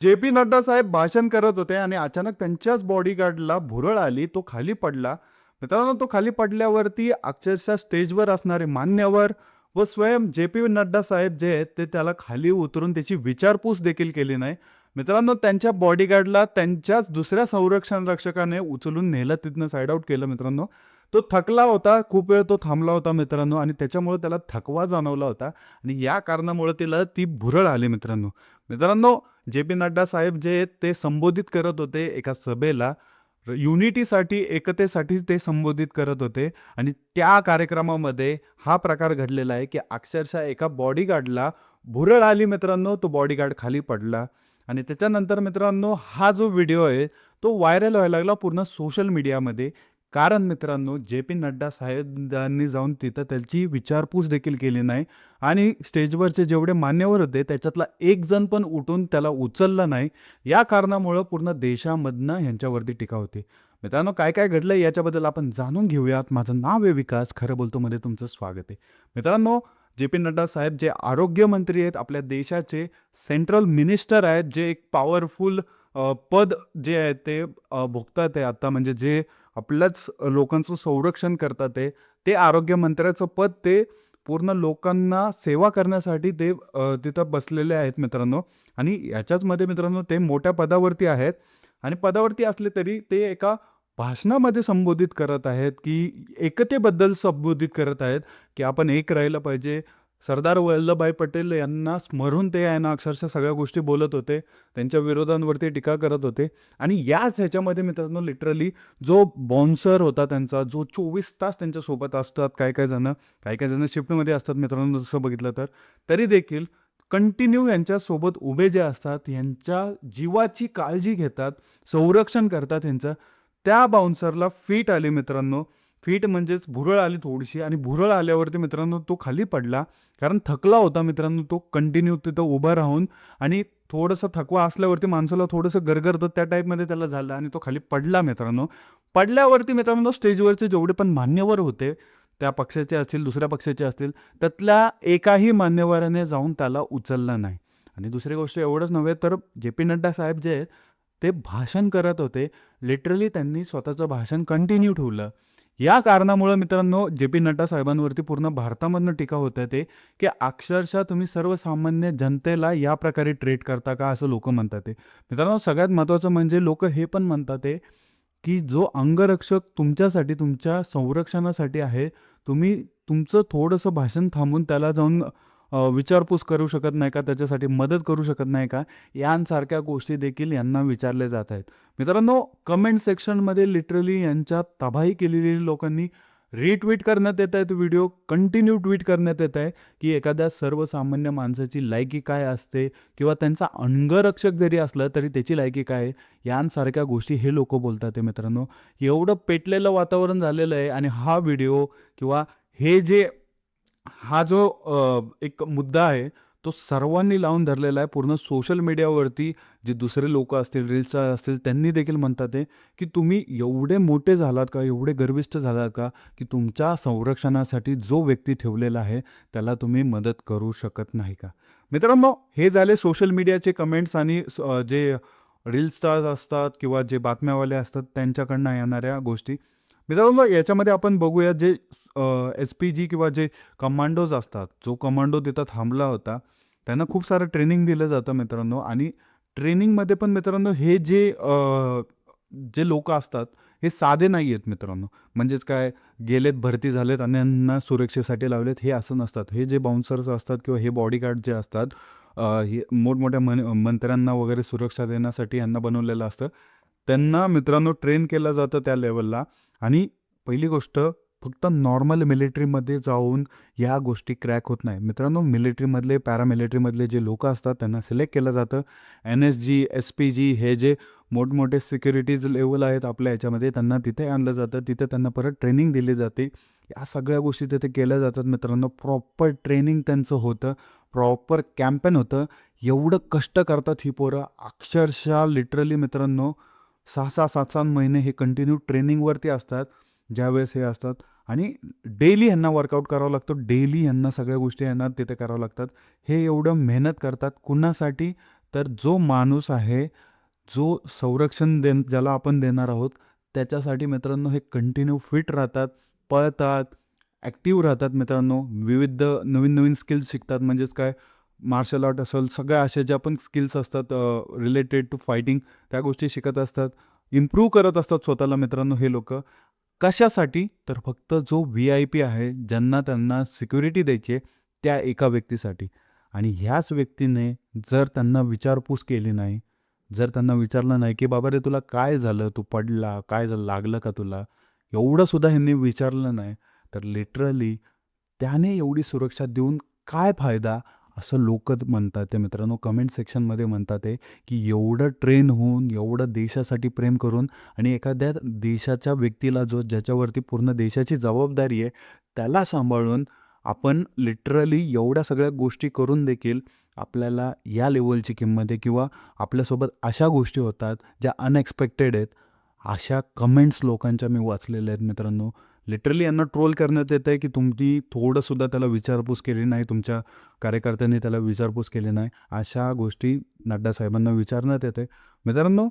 J P. Nadda साहेब भाषण करत होते आणि अचानक त्यांच्याच बॉडीगार्डला भुरळ आली. तो खाली पडला. मित्रांनो, तो खाली पडल्यावरती अक्षरशः स्टेजवर असणारे मान्यवर व स्वयं जे.पी. नड्डा साहेब जे आहेत ते त्याला खाली उतरून त्याची विचारपूस देखील केली नाही. मित्रांनो, त्यांच्या बॉडीगार्डला त्यांच्याच दुसऱ्या संरक्षण रक्षकाने उचलून नेलं, तिथनं साइड आउट केलं. मित्रांनो, तो थकला होता, खूप वेळ तो थांबला होता मित्रांनो, आणि त्याच्यामुळे त्याला थकवा जाणवला होता आणि या कारणामुळे त्याला ती भुरळ आली. मित्रांनो मित्रांनो जे.पी. नड्डा साहेब जे आहेत ते संबोधित करत होते एका सभेला. युनिटीसाठी, एकतेसाठी ते संबोधित करत होते आणि त्या कार्यक्रमामध्ये हा प्रकार घडलेला आहे, की अक्षरशः एका बॉडीगार्डला भुरळ आली. मित्रांनो, तो बॉडीगार्ड खाली पडला आणि त्याच्यानंतर मित्रांनो हा जो व्हिडिओ आहे तो व्हायरल व्हायला लागला पूर्ण सोशल मीडियामध्ये. कारण मित्रांनो, जे.पी. नड्डा साहेबांनी जाऊन तिथं त्याची विचारपूस देखील केली नाही आणि स्टेजवरचे जेवढे मान्यवर होते त्याच्यातला एक जण पण उठून त्याला उचललं नाही. या कारणामुळं पूर्ण देशामधनं ह्यांच्यावरती टीका होती. मित्रांनो, काय काय घडलं याच्याबद्दल आपण जाणून घेऊयात. माझं नाव आहे विकास, खरं बोलतो मध्ये तुमचं स्वागत आहे. मित्रांनो, जे.पी. नड्डा साहेब जे आरोग्यमंत्री आहेत, आपल्या देशाचे सेंट्रल मिनिस्टर आहेत, जे एक पॉवरफुल पद जे आहे ते भोगतात आहे आता, म्हणजे जे आपल्याच लोकांचं संरक्षण करतात आहे, ते आरोग्यमंत्र्याचं पद ते पूर्ण लोकांना सेवा करण्यासाठी ते तिथं बसलेले आहेत मित्रांनो. आणि याच्याचमध्ये मित्रांनो ते मोठ्या पदावरती आहेत आणि पदावरती असले तरी ते एका भाषणामध्ये संबोधित करत आहेत, की एकतेबद्दल संबोधित करत आहेत, की आपण एक राहिलं पाहिजे. सरदार वल्लभभाई पटेल यांना स्मरून ते आहे ना अक्षरशः सगळ्या गोष्टी बोलत होते. त्यांच्या विरोधांवरती टीका करत होते आणि याच ह्याच्यामध्ये मित्रांनो लिटरली जो बाउन्सर होता त्यांचा, जो 24 तास त्यांच्यासोबत असतात, काही काही जण शिफ्टमध्ये असतात मित्रांनो, जसं बघितलं तर तरी देखील कंटिन्यू यांच्यासोबत उभे जे असतात, यांच्या जीवाची काळजी घेतात, संरक्षण करतात यांचं. त्या बाउन्सरला फीट आली मित्रांनो. फीट म्हणजेच भुरळ आली थोडीशी आणि भुरळ आल्यावरती मित्रांनो तो खाली पडला. कारण थकला होता मित्रांनो तो कंटिन्यू तिथं उभा राहून, आणि थोडंसं थकवा असल्यावरती माणसाला थोडंसं गरगरतं त्या टाईपमध्ये त्याला झालं आणि तो खाली पडला मित्रांनो. पडल्यावरती मित्रांनो स्टेजवरचे जेवढे पण मान्यवर होते, त्या पक्षाचे असतील, दुसऱ्या पक्षाचे असतील, त्यातल्या एकाही मान्यवराने जाऊन त्याला उचललं नाही. आणि दुसरी गोष्ट एवढंच नव्हे तर जे.पी. नड्डा साहेब जे आहेत, ते भाषण करत होते. लिटरली त्यांनी स्वतःचं भाषण कंटिन्यू ठेवलं. या कारणामुळं मित्रांनो जे.पी. नड्डा साहेबांवरती पूर्ण भारतामधनं टीका होत आहे ते, की अक्षरशः तुम्ही सर्वसामान्य जनतेला या प्रकारे ट्रीट करता का, असं लोकं म्हणतात आहे. मित्रांनो, सगळ्यात महत्त्वाचं म्हणजे लोकं हे पण म्हणतात आहे, की जो अंगरक्षक तुमच्यासाठी, तुमच्या संरक्षणासाठी आहे, तुम्ही तुमचं थोडंसं भाषण थांबवून त्याला जाऊन विचारपूस करू शकत नाही का? त्याच्यासाठी मदत करू शकत नाही का? यांसारख्या गोष्टी देखील यांना विचारल्या जात आहेत. मित्रांनो, कमेंट सेक्शनमध्ये लिटरली यांच्या तबाही केलेली लोकांनी रिट्वीट करण्यात येत आहेत व्हिडिओ, कंटिन्यू ट्वीट करण्यात येत आहे, की एखाद्या सर्वसामान्य माणसाची लायकी काय असते किंवा त्यांचा अंगरक्षक जरी असलं तरी त्याची लायकी काय आहे, यांसारख्या गोष्टी हे लोकं बोलतात आहे मित्रांनो. एवढं पेटलेलं वातावरण झालेलं आहे आणि हा व्हिडिओ किंवा हे जे हा जो एक मुद्दा आहे, तो सर्वांनी लावून धरलेला आहे. पूर्ण सोशल मीडियावरती जे दुसरे लोकं असतील, रील्स स्टार असतील, त्यांनी देखील म्हणतात आहे, की तुम्ही एवढे मोठे झालात का, एवढे गर्विष्ठ झालात का, की तुमच्या संरक्षणासाठी जो व्यक्ती ठेवलेला आहे, त्याला तुम्ही मदत करू शकत नाही का? मित्रांनो, हे झाले सोशल मीडियाचे कमेंट्स आणि जे रील्स स्टार्स असतात किंवा जे बातम्यावाले असतात त्यांच्याकडनं येणाऱ्या गोष्टी. मित्रांनो, याच्यामध्ये आपण बघूया जे एस-पी-जी किंवा जे कमांडोज असतात, जो कमांडो तिथं थांबला होता, त्यांना खूप सारं ट्रेनिंग दिलं जातं मित्रांनो. आणि ट्रेनिंगमध्ये पण मित्रांनो हे जे लोकं असतात, हे साधे नाही आहेत मित्रांनो. म्हणजेच काय, गेलेत, भरती झालेत आणि यांना सुरक्षेसाठी लावलेत, हे असं नसतात. हे जे बाउन्सर्स असतात किंवा हे बॉडीगार्ड जे असतात, हे मोठमोठ्या मंत्र्यांना वगैरे सुरक्षा देण्यासाठी यांना बनवलेलं असतं. त्यांना मित्रांनो ट्रेन केलं जातं त्या लेव्हलला. आणि पहिली गोष्ट, फक्त नॉर्मल मिलिटरीमध्ये जाऊन या गोष्टी क्रॅक होत नाही मित्रांनो. मिलिटरीमधले, पॅरामिलिटरीमधले जे लोकं असतात त्यांना सिलेक्ट केलं जातं. NSG, SP-जी हे जे मोठमोठे सिक्युरिटीज लेवल आहेत आपल्या ह्याच्यामध्ये, त्यांना तिथे आणलं जातं. तिथे त्यांना परत ट्रेनिंग दिली जाते. या सगळ्या गोष्टी तिथे केल्या जातात मित्रांनो. प्रॉपर ट्रेनिंग त्यांचं होतं, प्रॉपर कॅम्पेन होतं. एवढं कष्ट करतात ही पोरं अक्षरशः लिटरली मित्रांनो. 6-6, 7-7 महिने हे कंटिन्यू ट्रेनिंगवरती असतात, ज्यावेळेस हे असतात. आणि डेली ह्यांना वर्कआउट करावं लागतं, डेली ह्यांना सगळ्या गोष्टी ह्यांना तिथे करावं लागतात. हे एवढं मेहनत करतात कुणासाठी? तर जो माणूस आहे, जो संरक्षण ज्याला आपण देणार आहोत, त्याच्यासाठी मित्रांनो हे कंटिन्यू फिट राहतात, पळतात, ॲक्टिव्ह राहतात मित्रांनो. विविध नवीन-नवीन स्किल्स शिकतात. म्हणजेच काय, मार्शल आर्ट असेल, सगळ्या अशा ज्या पण स्किल्स असतात रिलेटेड टू फायटिंग, त्या गोष्टी शिकत असतात. इम्प्रूव्ह करत असतात स्वतःला मित्रांनो हे लोकं. कशासाठी? तर फक्त जो व्ही-आय-पी आहे, ज्यांना त्यांना सिक्युरिटी द्यायची आहे, त्या एका व्यक्तीसाठी. आणि ह्याच व्यक्तीने जर त्यांना विचारपूस केली नाही, जर त्यांना विचारलं नाही, की "बाबा रे, तुला काय झालं? तू पडला? काय झालं? लागलं का तुला?" एवढं सुद्धा ह्यांनी विचारलं नाही, तर लिटरली त्याने एवढी सुरक्षा देऊन काय फायदा? असं लोकं म्हणतात ते मित्रांनो. कमेंट सेक्शनमध्ये म्हणतात ते, की एवढं ट्रेन होऊन, एवढं देशासाठी प्रेम करून आणि एखाद्या देशाच्या व्यक्तीला ज्याच्यावरती पूर्ण देशाची जबाबदारी आहे, त्याला सांभाळून आपण लिटरली एवढ्या सगळ्या गोष्टी करून देखील आपल्याला या लेव्हलची किंमत आहे किंवा आपल्यासोबत अशा गोष्टी होतात ज्या अनएक्सपेक्टेड आहेत. अशा कमेंट्स लोकांच्या मी वाचलेल्या आहेत मित्रांनो. लिटरली यांना ट्रोल करण्यात येतंय, की तुम्ही थोडंसुद्धा त्याला विचारपूस केली नाही, तुमच्या कार्यकर्त्यांनी त्याला विचारपूस केली नाही. अशा गोष्टी नड्डा साहेबांना विचारण्यात येते. मित्रांनो,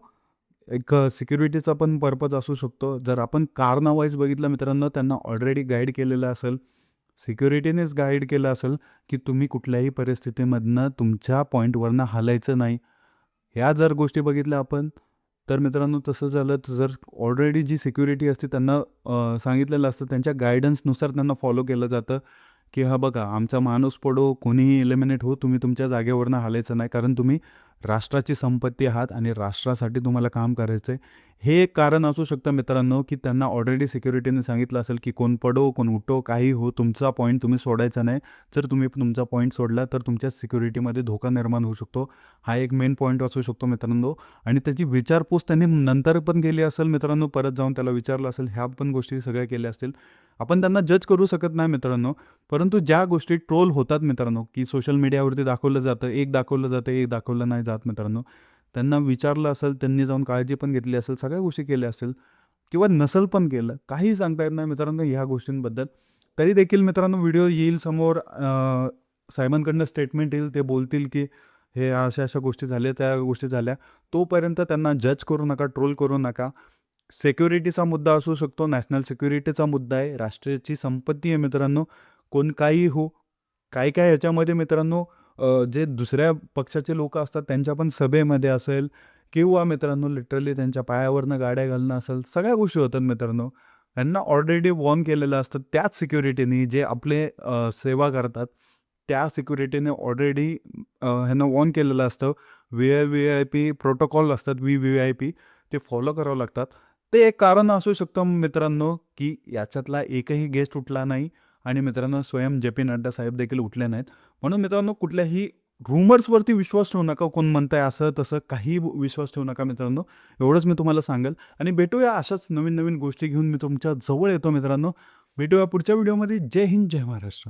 एक सिक्युरिटीचा पण पर्पज असू शकतो. जर आपण कारनावाईज बघितलं मित्रांनो, त्यांना ऑलरेडी गाईड केलेलं असेल, सिक्युरिटीनेच गाईड केलं असेल, की तुम्ही कुठल्याही परिस्थितीमधनं तुमच्या पॉईंटवरनं हलायचं नाही. ह्या जर गोष्टी बघितल्या आपण, तर मित्रांनो तसं झालं तर जर ऑलरेडी जी सिक्युरिटी असते त्यांना सांगितलेलं असतं, त्यांच्या गाईडन्सनुसार त्यांना फॉलो केलं जातं, की "हा बघा, आमचा माणूस पडो, कोणीही एलिमिनेट हो, तुम्ही तुमच्या जागेवरनं हालायचं नाही, कारण तुम्ही राष्ट्राची संपत्ती आहात आणि राष्ट्रासाठी तुम्हाला काम करायचं आहे." हे एक कारण असू शकतं मित्रांनो, की त्यांना ऑलरेडी सिक्युरिटीने सांगितलं असेल, की "कोण पडो, कोण उठो, काही हो, तुमचा पॉईंट तुम्ही सोडायचा नाही. जर तुम्ही तुमचा पॉईंट सोडला, तर तुमच्या सिक्युरिटीमध्ये धोका निर्माण होऊ शकतो." हा एक मेन पॉईंट असू शकतो मित्रांनो. आणि त्याची विचारपूस त्यांनी नंतर पण केली असेल मित्रांनो, परत जाऊन त्याला विचारलं असेल, ह्या पण गोष्टी सगळ्या केल्या असतील. आपण त्यांना जज करू शकत नाही मित्रांनो. परंतु ज्या गोष्टी ट्रोल होतात मित्रांनो, की सोशल मीडियावरती दाखवलं जातं, एक दाखवलं जातं, एक दाखवलं नाही जात मित्रांनो. त्यांना विचारलं असेल, त्यांनी जाऊन काळजी पण घेतली असेल, सगळ्या गोष्टी केल्या असतील किंवा नसेल पण केलं. काहीही सांगता येत नाही मित्रांनो ह्या गोष्टींबद्दल. तरी देखील मित्रांनो व्हिडिओ येईल समोर, साहेबांकडनं स्टेटमेंट येईल. ते बोलतील, की हे अशा-अशा गोष्टी झाल्या, त्या गोष्टी झाल्या. तोपर्यंत त्यांना जज करू नका, ट्रोल करू नका. सिक्युरिटीचा मुद्दा असू शकतो, नॅशनल सिक्युरिटीचा मुद्दा आहे, राष्ट्राची संपत्ती आहे मित्रांनो. कोण काहीही हो. काही-काही ह्याच्यामध्ये मित्रांनो जे दुसऱ्या पक्षाचे लोकं असतात त्यांच्या पण सभेमध्ये असेल किंवा मित्रांनो लिटरली त्यांच्या पायावरनं गाड्या घालणं असेल, सगळ्या गोष्टी होतात मित्रांनो. त्यांना ऑलरेडी वॉर्न केलेलं असतं त्याच सिक्युरिटीनी जे आपले सेवा करतात, त्या सिक्युरिटीने ऑलरेडी ह्यांना वॉर्न केलेलं असतं. व्ही-आय-पी प्रोटोकॉल असतात, व्ही-व्ही-आय-पी ते फॉलो करावं लागतात. ते एक कारण असू शकतं मित्रांनो, की याच्यातला एकही गेस्ट उठला नाही आणि मित्रांनो स्वयं जे पी नड्डा साहेब देखील उठले नाहीत. म्हणून मित्रांनो कुठल्याही रूमर्सवरती विश्वास ठेवू नका. कोण म्हणतंय असं तसं काहीही विश्वास ठेवू नका मित्रांनो. एवढंच मी तुम्हाला सांगेल आणि भेटूया अशाच नवीन-नवीन गोष्टी घेऊन मी तुमच्या जवळ येतो मित्रांनो. भेटूया पुढच्या व्हिडिओमध्ये. जय हिंद, जय महाराष्ट्र.